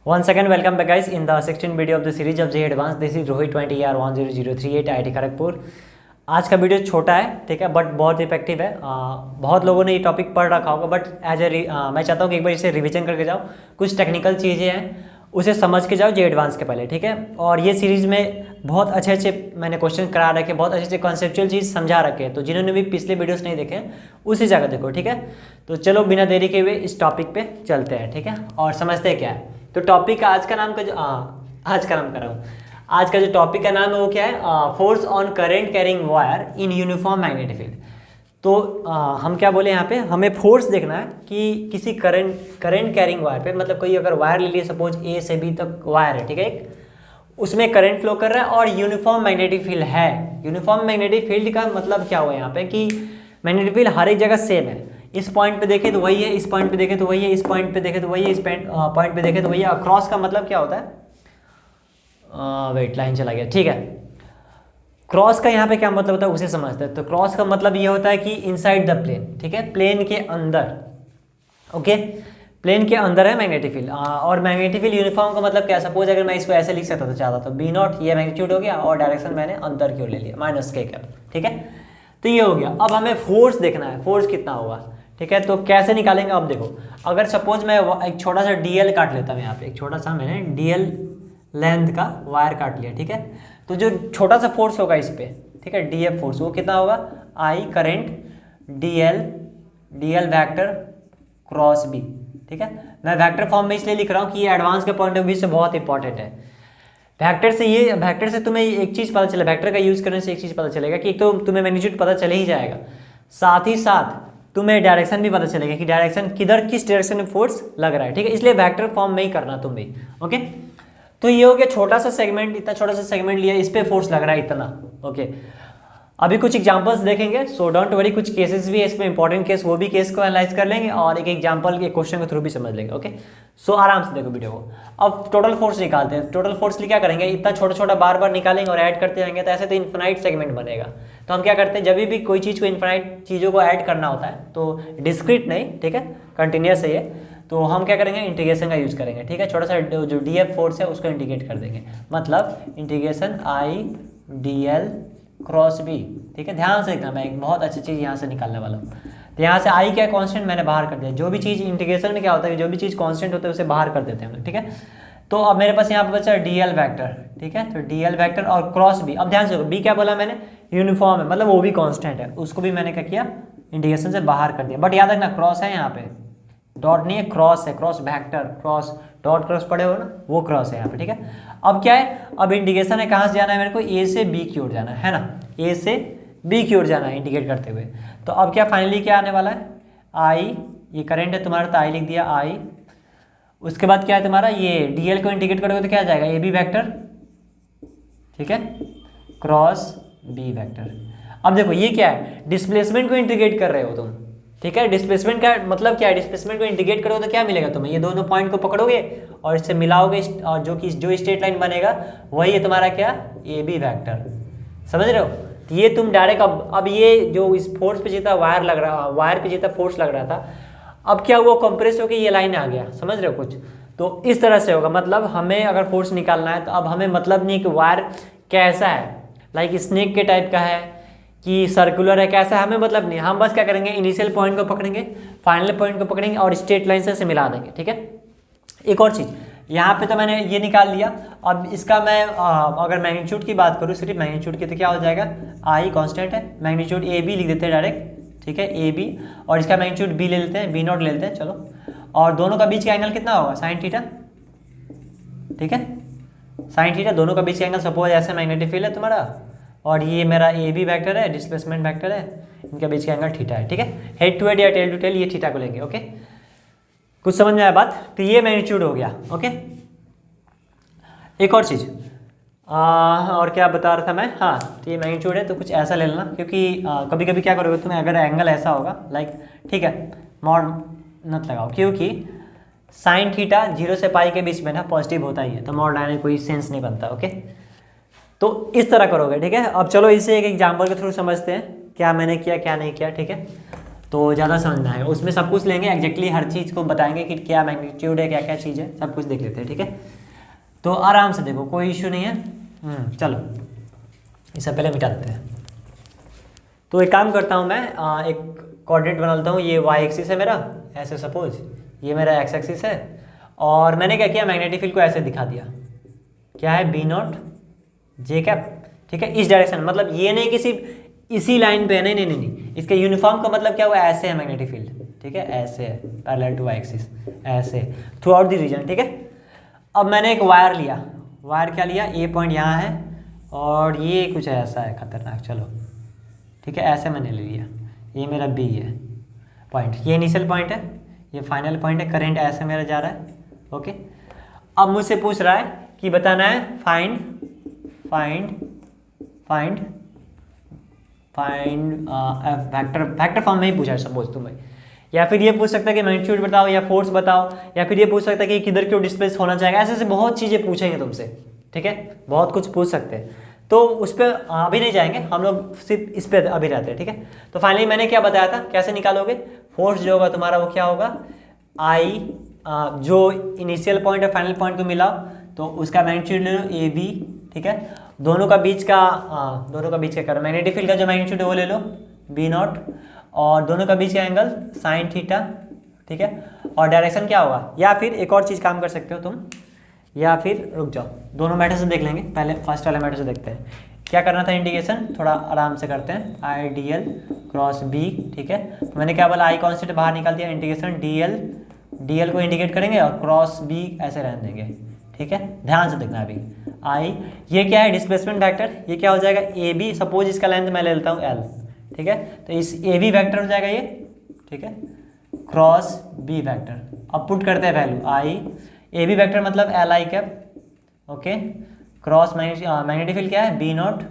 One second, welcome back guys in the 16th video of the series of the advanced. This is Rohit 20R10038 IIT Kharagpur. आज का video छोटा है, ठीक है, but बहुत effective है। बहुत लोगों ने ये टॉपिक पढ़ रखा होगा, बट मैं चाहता हूँ कि एक बार इसे रिवीजन करके जाओ। कुछ टेक्निकल चीज़ें हैं उसे समझ के जाओ जे एडवांस के पहले, ठीक है। और ये सीरीज़ में बहुत अच्छे मैंने क्वेश्चन करा रखे, बहुत अच्छे कॉन्सेप्चुअल चीज़ समझा रखे हैं। तो जिन्होंने भी पिछले वीडियोस नहीं देखे उसी जगह देखो, ठीक है। तो चलो बिना देरी के हुए इस टॉपिक पे चलते हैं, ठीक है, और समझते हैं क्या है। तो टॉपिक का आज का नाम कर रहा हूँ। आज का जो टॉपिक का नाम है वो क्या है, force on current carrying wire in uniform magnetic field. तो हम क्या बोले यहाँ पे, हमें फोर्स देखना है कि किसी करंट कैरिंग वायर पे, मतलब कोई अगर वायर ले लिए, सपोज ए से बी तक वायर है, ठीक है, एक उसमें करंट फ्लो कर रहा है और यूनिफॉर्म मैग्नेटिक फील्ड है। यूनिफॉर्म मैग्नेटिक फील्ड का मतलब क्या हुआ यहाँ पे कि मैग्नेटिक फील्ड हर एक जगह सेम है। इस पॉइंट पे देखें तो वही है, इस पॉइंट पे देखें तो वही है, इस पॉइंट पे देखें तो वही है, इस पॉइंट पे देखें तो वही है। क्रॉस का मतलब क्या होता है, वेट लाइन चला गया, ठीक है। क्रॉस का यहाँ पे क्या मतलब होता है उसे समझते हैं। तो क्रॉस का मतलब ये होता है कि इनसाइड द प्लेन, ठीक है, प्लेन के अंदर, ओके, प्लेन के अंदर है मैग्नेटिक फील्ड। और मैग्नेटिक फील्ड यूनिफॉर्म का मतलब क्या है, सपोज अगर मैं इसको ऐसे लिख सकता था, चाहता तो बी नॉट, ये मैग्नीट्यूड हो गया और डायरेक्शन मैंने अंदर की ओर ले लिया, माइनस के कैप, ठीक है। तो ये हो गया। अब हमें फोर्स देखना है, फोर्स कितना होगा, ठीक है। तो कैसे निकालेंगे, अब देखो, अगर सपोज मैं एक छोटा सा डीएल काट लेता हूँ यहाँ पे, एक छोटा सा मैंने डीएल लेंथ का वायर काट लिया, ठीक है। तो जो छोटा सा फोर्स होगा इस पे, ठीक है, डीएफ फोर्स, वो कितना होगा, I current dl vector cross B, ठीक है। मैं वैक्टर फॉर्म में इसलिए लिख रहा हूँ कि ये एडवांस के पॉइंट ऑफ व्यू से बहुत इंपॉर्टेंट है। वैक्टर से तुम्हें एक चीज़ पता चला, वैक्टर का यूज़ करने से एक चीज़ पता चलेगा कि एक तो तुम्हें मैग्नीट्यूड पता चले ही जाएगा, साथ ही साथ तुम्हें डायरेक्शन भी पता चलेगा कि डायरेक्शन किधर, किस डायरेक्शन में फोर्स लग रहा है, ठीक है। इसलिए वैक्टर फॉर्म में ही करना तुम भी, ओके। तो ये हो गया छोटा सा सेगमेंट, इतना छोटा सा सेगमेंट लिया, इस पे फोर्स लग रहा है इतना, ओके। अभी कुछ एग्जांपल्स देखेंगे, सो डोंट वरी, कुछ केसेस भी है इसमें, इंपॉर्टेंट केस, वो भी केस को एनालाइज कर लेंगे और एक एग्जांपल के क्वेश्चन के थ्रू भी समझ लेंगे, ओके। सो आराम से देखो वीडियो को। अब टोटल फोर्स निकालते हैं। टोटल फोर्स क्या करेंगे, इतना छोटा छोटा बार बार निकालेंगे और ऐड करते जाएंगे, तो ऐसे तो इन्फिनाइट सेगमेंट बनेगा। तो हम क्या करते हैं, जब भी कोई चीज़ को इन्फिनाइट चीज़ों को ऐड करना होता है, तो डिस्क्रीट नहीं, ठीक है, कंटिन्यूस है ये, तो हम क्या करेंगे, इंटीग्रेशन का यूज़ करेंगे, ठीक है। छोटा सा जो डीएफ फोर्स है उसको इंटीग्रेट कर देंगे, मतलब integration I dl cross B, ठीक है। ध्यान से देखना, मैं एक बहुत अच्छी चीज़ यहाँ से निकालने वाला हूँ। तो यहाँ से आई क्या कांस्टेंट मैंने बाहर कर दिया। जो भी चीज़ इंटीग्रेशन में क्या होता है, जो भी चीज़ कांस्टेंट होता है उसे बाहर कर देते हैं हम लोग, ठीक है। तो अब मेरे पास यहाँ पर बचा डीएल वैक्टर, ठीक है। तो डीएल वैक्टर और क्रॉस बी। अब ध्यान से, बी क्या बोला मैंने, यूनिफॉर्म है, मतलब वो भी कॉन्स्टेंट है, उसको भी मैंने क्या किया, इंटीग्रेशन से बाहर कर दिया। बट याद रखना क्रॉस है, यहाँ पे डॉट नहीं है, क्रॉस है, cross vector, cross dot cross पड़े हो ना, वो क्रॉस है यहाँ पे, ठीक है। अब क्या है, अब इंडिकेशन है, कहाँ से जाना है मेरे को, ए से बी की ओर जाना है ना, ए से बी की ओर जाना है इंडिकेट करते हुए। तो अब क्या फाइनली क्या आने वाला है, आई, ये करंट है तुम्हारा, तो आई लिख दिया आई। उसके बाद क्या है तुम्हारा, ये डीएल को इंडिकेट करोगे तो क्या आ जाएगा, ए बी वैक्टर, ठीक है, क्रॉस बी वैक्टर। अब देखो ये क्या है, डिस्प्लेसमेंट को इंडिकेट कर रहे हो तुम, ठीक है। डिस्प्लेसमेंट का मतलब क्या है, डिस्प्लेसमेंट को इंडिकेट करोगे तो क्या मिलेगा तुम्हें, ये दोनों पॉइंट को पकड़ोगे और इससे मिलाओगे, और जो स्ट्रेट लाइन बनेगा वही है तुम्हारा क्या, ए बी वैक्टर, समझ रहे हो। तो ये तुम डायरेक्ट, अब ये जो इस फोर्स पे जितना वायर पे जितना फोर्स लग रहा था, अब क्या हुआ, कंप्रेस होकर ये लाइन आ गया, समझ रहे हो कुछ। तो इस तरह से होगा, मतलब हमें अगर फोर्स निकालना है तो अब हमें मतलब नहीं कि वायर कैसा है, लाइक स्नेक के टाइप का है कि सर्कुलर है, कैसा है, हमें मतलब नहीं। हम बस क्या करेंगे, इनिशियल पॉइंट को पकड़ेंगे, फाइनल पॉइंट को पकड़ेंगे और स्ट्रेट लाइन से मिला देंगे, ठीक है। एक और चीज़, यहाँ पे तो मैंने ये निकाल लिया। अब इसका मैं अगर मैग्नीट्यूड की बात करूँ, सिर्फ मैग्नीट्यूड की, तो क्या हो जाएगा, आई कांस्टेंट है, मैग्नीट्यूड ए बी लिख देते हैं डायरेक्ट, ठीक है, ए बी, और इसका मैग्नीट्यूड बी ले लेते हैं, बी नॉट ले लेते हैं, चलो। और दोनों का बीच का एंगल कितना होगा, साइन थीटा, ठीक है, साइन थीटा, दोनों का बीच का एंगल, सपोज ऐसे मैग्नेटिक फील्ड है तुम्हारा और ये मेरा ए बी वैक्टर है, डिस्प्लेसमेंट वैक्टर है, इनके बीच का एंगल थीटा है, ठीक है। हेड टू हेड या टेल टू टेल ये थीटा को लेंगे, ओके। कुछ समझ में आया बात, तो ये मैग्नीट्यूड हो गया, ओके। एक और चीज़, और क्या बता रहा था मैं, हाँ, तो ये मैग्नीट्यूड है, तो कुछ ऐसा ले लेना, क्योंकि कभी कभी क्या करोगे तुम्हें, अगर एंगल ऐसा होगा, लाइक, ठीक है, मॉड मत लगाओ, क्योंकि साइन थीटा 0 से पाई के बीच में ना पॉजिटिव होता ही है, तो मॉड लगाने कोई सेंस नहीं बनता, ओके। तो इस तरह करोगे, ठीक है। अब चलो इसे एक एग्जाम्पल के थ्रू समझते हैं, क्या मैंने किया क्या नहीं किया, ठीक है। तो ज़्यादा समझना है, उसमें सब कुछ लेंगे, एग्जैक्टली हर चीज़ को बताएंगे कि क्या मैग्नीट्यूड है, क्या क्या चीज़ है, सब कुछ देख लेते हैं, ठीक है। तो आराम से देखो, कोई इशू नहीं है। चलो इससे पहले मिटा देते हैं। तो एक काम करता हूँ मैं, एक कोऑर्डिनेट बना लेता हूँ। ये वाई एक्सिस है मेरा, ऐसे सपोज ये मेरा एक्स एक्सिस है, और मैंने क्या किया, मैग्नेटिक फील्ड को ऐसे दिखा दिया, क्या है बी नॉट जे कैप, ठीक है, इस डायरेक्शन, मतलब ये नहीं कि सिर्फ इसी लाइन पे है, नहीं नहीं नहीं नहीं, इसके यूनिफॉर्म का मतलब क्या हुआ, ऐसे है मैग्नेटिक फील्ड, ठीक है, ऐसे है पैरेलल टू वाई एक्सिस, ऐसे थ्रू आउट द रीजन, ठीक है। अब मैंने एक वायर लिया, वायर क्या लिया, ए पॉइंट यहाँ है और ये कुछ ऐसा है खतरनाक, चलो ठीक है, ऐसे मैंने ले लिया, ये मेरा बी है पॉइंट, ये इनिशियल पॉइंट है, ये फाइनल पॉइंट है, करंट ऐसे मेरा जा रहा है, ओके। अब मुझसे पूछ रहा है कि बताना है फाइंड वेक्टर फॉर्म में ही पूछा है सपोज तुम्हें, या फिर ये पूछ सकता है कि मैग्नीट्यूड बताओ या फोर्स बताओ, या फिर ये पूछ सकता है कि किधर क्यों डिस्प्लेस होना चाहिए, ऐसे ऐसे बहुत चीज़ें पूछेंगे तुमसे, ठीक है, बहुत कुछ पूछ सकते हैं। तो उस पर अभी नहीं जाएंगे हम लोग, सिर्फ इस पर अभी रहते हैं, ठीक है। तो फाइनली मैंने क्या बताया था, कैसे निकालोगे, फोर्स जो होगा तुम्हारा वो क्या होगा, आई जो इनिशियल पॉइंट और फाइनल पॉइंट को मिलाओ तो उसका मैग्नीट्यूड ले लो ए बी, ठीक है, दोनों का बीच क्या करो, मैग्नेटिक फील्ड का जो मैग्नीट्यूड है वो ले लो बी नॉट, और दोनों का बीच का एंगल साइन थीटा, ठीक है, और डायरेक्शन क्या होगा, या फिर एक और चीज़ काम कर सकते हो तुम, या फिर रुक जाओ, दोनों मैटर से देख लेंगे, पहले फर्स्ट वाले मैटर से देखते हैं क्या करना था, इंटीग्रेशन थोड़ा आराम से करते हैं, I D L cross B, ठीक है, तो मैंने क्या बोला, आई कॉन्स्टेंट बाहर निकाल दिया, इंटीग्रेशन डी एल को इंडिकेट करेंगे और क्रॉस बी ऐसे रहने देंगे, ठीक है, ध्यान से देखना अभी, आई ये क्या है डिस्प्लेसमेंट वेक्टर, ये क्या हो जाएगा ए बी, सपोज इसका लेंथ मैं ले लेता हूँ एल, ठीक है, तो इस ए बी वैक्टर हो जाएगा ये, ठीक है, क्रॉस बी वैक्टर, अब पुट करते हैं value, I A B vector मतलब L I cap, okay, cross magnetic field क्या है बी नॉट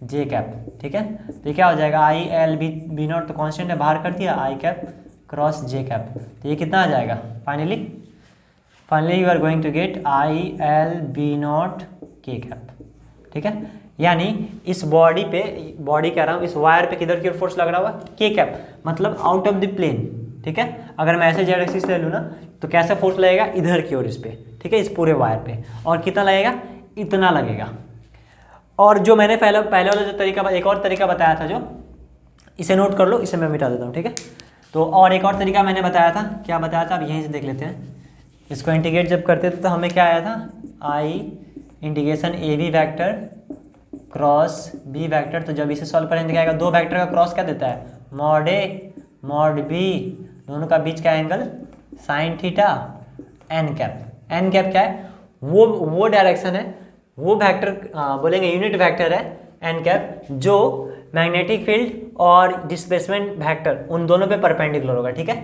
जे कैप, ठीक है, तो ये क्या हो जाएगा, आई एल बी नॉट तो कांस्टेंट है, बाहर कर दिया, I cap cross J cap, तो ये कितना आ जाएगा, finally you are going to get I L B naught K cap, ठीक है, यानी इस बॉडी कह रहा हूँ, इस वायर पे किधर की ओर फोर्स लग रहा हुआ, के कैप, मतलब आउट ऑफ द प्लेन, ठीक है, अगर मैं ऐसे जेड एक्सिस ले लूँ ना तो कैसा फोर्स लगेगा, इधर की ओर इस पे, ठीक है, इस पूरे वायर पे, और कितना लगेगा, इतना लगेगा। और जो मैंने पहले वाला जो तरीका, एक और तरीका बताया था, जो इसे नोट कर लो, इसे मैं मिटा देता हूँ, ठीक है, तो और एक और तरीका मैंने बताया था, क्या बताया था, अब यहीं से देख लेते हैं, इसको इंटीग्रेट जब करते थे तो हमें क्या आया था, I integration A B vector cross B vector, तो जब इसे सॉल्व करेंगे क्या आएगा, दो वैक्टर का क्रॉस क्या देता है, मॉड ए मॉड बी, दोनों का बीच का angle sine theta, N cap क्या है, वो डायरेक्शन है, वो वेक्टर बोलेंगे यूनिट वेक्टर है एन कैप, जो मैग्नेटिक फील्ड और डिस्प्लेसमेंट वेक्टर उन दोनों पे परपेंडिकुलर होगा, ठीक है,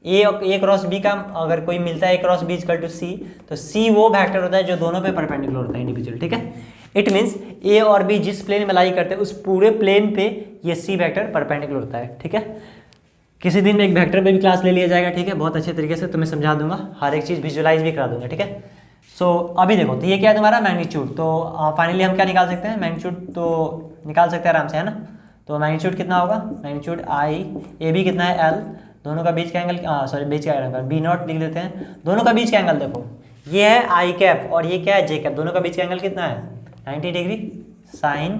ए क्रॉस बी का अगर कोई मिलता है, ए क्रॉस बी इक्वल टू सी, तो सी वो वेक्टर होता है जो दोनों पे परपेंडिकुलर होता है इंडिविजुअल, ठीक है, इट मीन्स ए और बी जिस प्लेन में लाई करते हैं उस पूरे प्लेन पे ये सी वेक्टर परपेंडिकुलर होता है, ठीक है। किसी दिन एक वेक्टर पे भी क्लास ले लिया जाएगा, ठीक है, बहुत अच्छे तरीके से तुम्हें समझा दूंगा, हर एक चीज़ विजुअलाइज भी करा दूंगा, ठीक है। सो अभी देखो, तो ये क्या है तुम्हारा मैग्नीट्यूड, तो फाइनली हम क्या निकाल सकते हैं, मैग्नीट्यूड तो निकाल सकते हैं आराम से, है ना, तो मैग्नीट्यूड कितना होगा, मैग्नीट्यूड आई ए बी कितना है एल, दोनों का बीच का एंगल, सॉरी बीच का एंगल बी नॉट लिख देते हैं, दोनों का बीच का एंगल देखो, ये है आई कैप और ये क्या है जे कैप, दोनों का बीच का एंगल कितना है 90 डिग्री साइन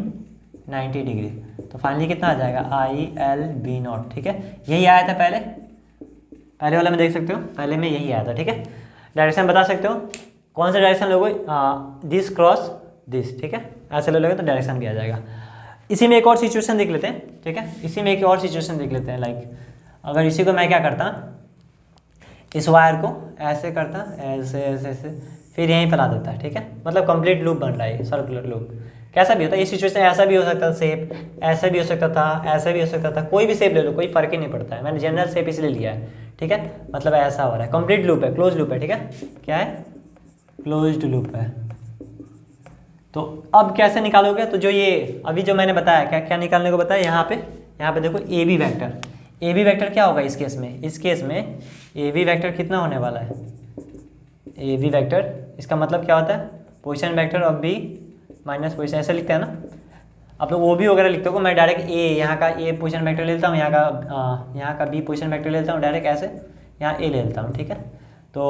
90 डिग्री, तो फाइनली कितना आ जाएगा आई एल बी नॉट, ठीक है, यही आया था पहले वाला में देख सकते हो, पहले में यही आया था, ठीक है। डायरेक्शन बता सकते हो, कौन सा डायरेक्शन लोगे, दिस क्रॉस दिस, ठीक है, ऐसे ले लोगे तो डायरेक्शन भी आ जाएगा। इसी में एक और सिचुएशन देख लेते हैं, ठीक है, इसी में एक और सिचुएशन देख लेते हैं, लाइक अगर इसी को मैं क्या करता, इस वायर को ऐसे करता, ऐसे ऐसे ऐसे, फिर यहीं फैला देता है, ठीक है, मतलब कंप्लीट लूप बन रहा है, सर्कुलर लूप, कैसा भी होता है ये सिचुएशन, ऐसा भी हो सकता था शेप, ऐसा भी हो सकता था, ऐसा भी हो सकता था, कोई भी शेप ले लो, कोई फर्क ही नहीं पड़ता है, मैंने जनरल शेप इसलिए लिया है, ठीक है, मतलब ऐसा हो रहा है, कंप्लीट लूप है, क्लोज लूप है, ठीक है, क्या है क्लोज्ड लूप है। तो अब कैसे निकालोगे, तो जो ये अभी जो मैंने बताया, क्या क्या निकालने को बताया, यहाँ पे देखो ए बी वैक्टर क्या होगा इस केस में ए बी वैक्टर कितना होने वाला है, ए बी वैक्टर इसका मतलब क्या होता है, position vector of B minus position, ऐसे लिखते हैं ना। आप लोग ओ बी वगैरह लिखते हो, मैं डायरेक्ट ए, यहाँ का ए पोजीशन वेक्टर ले लेता हूँ, यहाँ का बी पोजीशन वेक्टर ले लेता हूँ, डायरेक्ट ऐसे यहाँ ए ले लेता हूँ, ठीक है। तो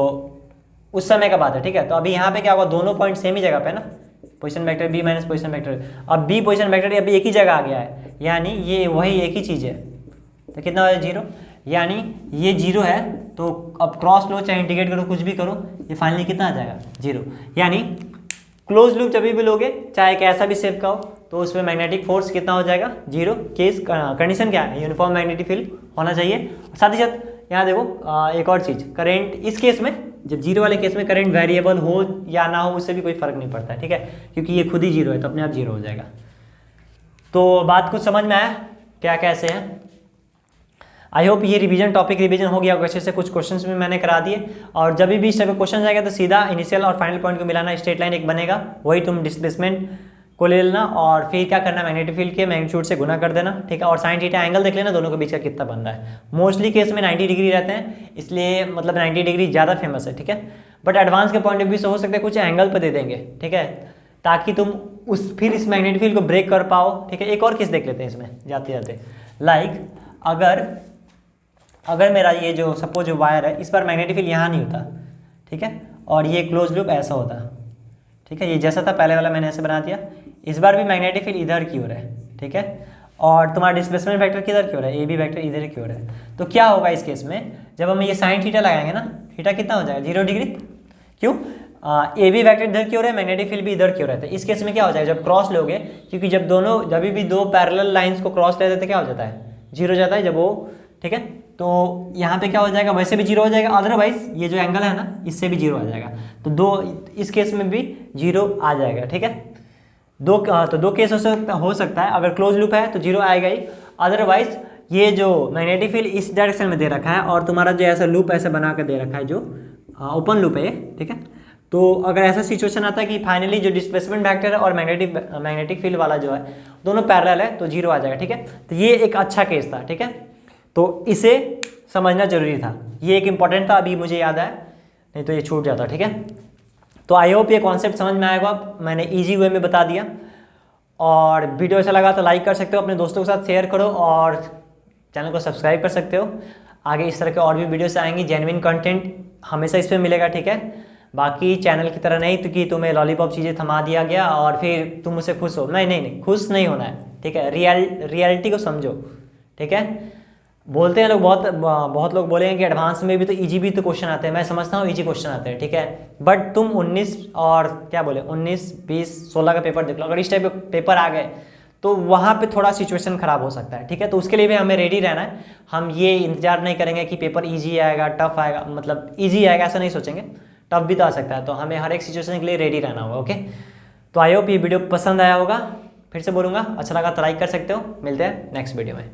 उस समय का बात है, ठीक है। तो अभी यहाँ पे क्या होगा, दोनों पॉइंट सेम ही जगह पे है ना, position vector B minus position vector, अब बी पोजीशन वेक्टर अभी एक ही जगह आ गया है, यानी ये वही एक ही चीज़ है। तो कितना हो जाए 0, यानी ये 0 है, तो अब क्रॉस लो चाहे इंटीग्रेट करो कुछ भी करो, ये फाइनली कितना आ जाएगा 0। यानी क्लोज लूप जब भी लोगे, चाहे कैसा भी शेप का हो, तो उसमें मैग्नेटिक फोर्स कितना हो जाएगा 0। केस कंडीशन क्या है, यूनिफॉर्म मैग्नेटिक फील्ड होना चाहिए। साथ ही साथ यहाँ देखो एक और चीज़, करंट इस केस में, जब 0 वाले केस में करंट वेरिएबल हो या ना हो उससे भी कोई फर्क नहीं पड़ता है, ठीक है, क्योंकि ये खुद ही 0 है तो अपने आप 0 हो जाएगा। तो बात कुछ समझ में आया क्या कैसे है। आई होप ये टॉपिक रिवीजन हो गया अच्छे से, कुछ क्वेश्चंस भी मैंने करा दिए। और जब भी इस टाइप का क्वेश्चन आएगा तो सीधा इनिशियल और फाइनल पॉइंट को मिलाना, स्ट्रेट लाइन एक बनेगा, वही तुम डिस्प्लेसमेंट को ले लेना और फिर क्या करना, मैग्नेटिक फील्ड के मैग्नीट्यूड से गुना कर देना, ठीक है। और साइन थीटा एंगल देख लेना दोनों के बीच का कितना बन रहा है। मोस्टली केस में 90 डिग्री रहते हैं, इसलिए मतलब 90 डिग्री ज़्यादा फेमस है, ठीक है। बट एडवांस के पॉइंट ऑफ व्यू से हो सकता है कुछ एंगल पर दे देंगे, ठीक है, ताकि तुम फिर इस मैग्नेटिक फील्ड को ब्रेक कर पाओ, ठीक है। एक और केस देख लेते हैं इसमें जाते जाते, लाइक अगर मेरा ये जो सपोज जो वायर है, इस बार मैग्नेटिक फील्ड यहाँ नहीं होता, ठीक है, और ये क्लोज लूप ऐसा होता, ठीक है, ये जैसा था पहले वाला मैंने ऐसे बना दिया। इस बार भी मैग्नेटिक फील्ड इधर की ओर है, ठीक है, और तुम्हारा डिस्प्लेसमेंट वेक्टर किधर की ओर है, ए बी वेक्टर इधर की ओर है। तो क्या होगा इस केस में, जब हम ये साइन थीटा लगाएंगे ना, थीटा कितना हो जाएगा 0 डिग्री, क्यों, ए बी वेक्टर इधर की ओर है, मैग्नेटिक फील्ड भी इधर की ओर है। तो इस केस में क्या हो जाएगा, जब क्रॉस लोगे, क्योंकि जब भी दो पैरेलल लाइंस को क्रॉस ले देते क्या हो जाता है, 0 हो जाता है जब वो, ठीक है। तो यहाँ पे क्या हो जाएगा, वैसे भी 0 हो जाएगा, अदरवाइज ये जो एंगल है ना इससे भी 0 आ जाएगा। तो इस केस में भी 0 आ जाएगा, ठीक है। दो केस हो सकता है, अगर क्लोज लूप है तो 0 आएगा ही, अदरवाइज ये जो मैग्नेटिक फील्ड इस डायरेक्शन में दे रखा है और तुम्हारा जो ऐसा लूप ऐसा बना कर दे रखा है जो ओपन लूप है, ठीक है। तो अगर ऐसा सिचुएशन आता है कि फाइनली जो डिस्प्लेसमेंट वेक्टर है और मैग्नेटिक फील्ड वाला जो है दोनों पैरेलल है, तो 0 आ जाएगा, ठीक है। तो ये एक अच्छा केस था, ठीक है, तो इसे समझना जरूरी था, ये एक इंपॉर्टेंट था, अभी मुझे याद आया, नहीं तो ये छूट जाता, ठीक है। तो आई होप ये कॉन्सेप्ट समझ में आएगा, मैंने इजी वे में बता दिया। और वीडियो अच्छा लगा तो लाइक कर सकते हो, अपने दोस्तों के साथ शेयर करो और चैनल को सब्सक्राइब कर सकते हो। आगे इस तरह के और भी वीडियोस आएंगी, जेन्युइन कंटेंट हमेशा इस पर मिलेगा, ठीक है। बाकी चैनल की तरह नहीं तो कि तुम्हें लॉलीपॉप चीज़ें थमा दिया गया और फिर तुम उससे खुश हो, नहीं, खुश नहीं होना है, ठीक है। रियलिटी को समझो, ठीक है। बोलते हैं लोग, बहुत लोग बोलेंगे कि एडवांस में भी तो इजी भी तो क्वेश्चन आते हैं, मैं समझता हूँ इजी क्वेश्चन आते हैं, ठीक है। बट तुम 19 और क्या बोले 19, 20, 16 का पेपर देख लो, अगर इस टाइप के पेपर आ गए तो वहाँ पे थोड़ा सिचुएशन ख़राब हो सकता है, ठीक है। तो उसके लिए भी हमें रेडी रहना है, हम ये इंतजार नहीं करेंगे कि पेपर ईजी आएगा टफ आएगा, मतलब ईजी आएगा ऐसा नहीं सोचेंगे, टफ भी तो आ सकता है। तो हमें हर एक सिचुएशन के लिए रेडी रहना होगा, ओके। तो आई होप ये वीडियो पसंद आया होगा, फिर से बोलूँगा अच्छा लगा तो लाइक कर सकते हो, मिलते हैं नेक्स्ट वीडियो में।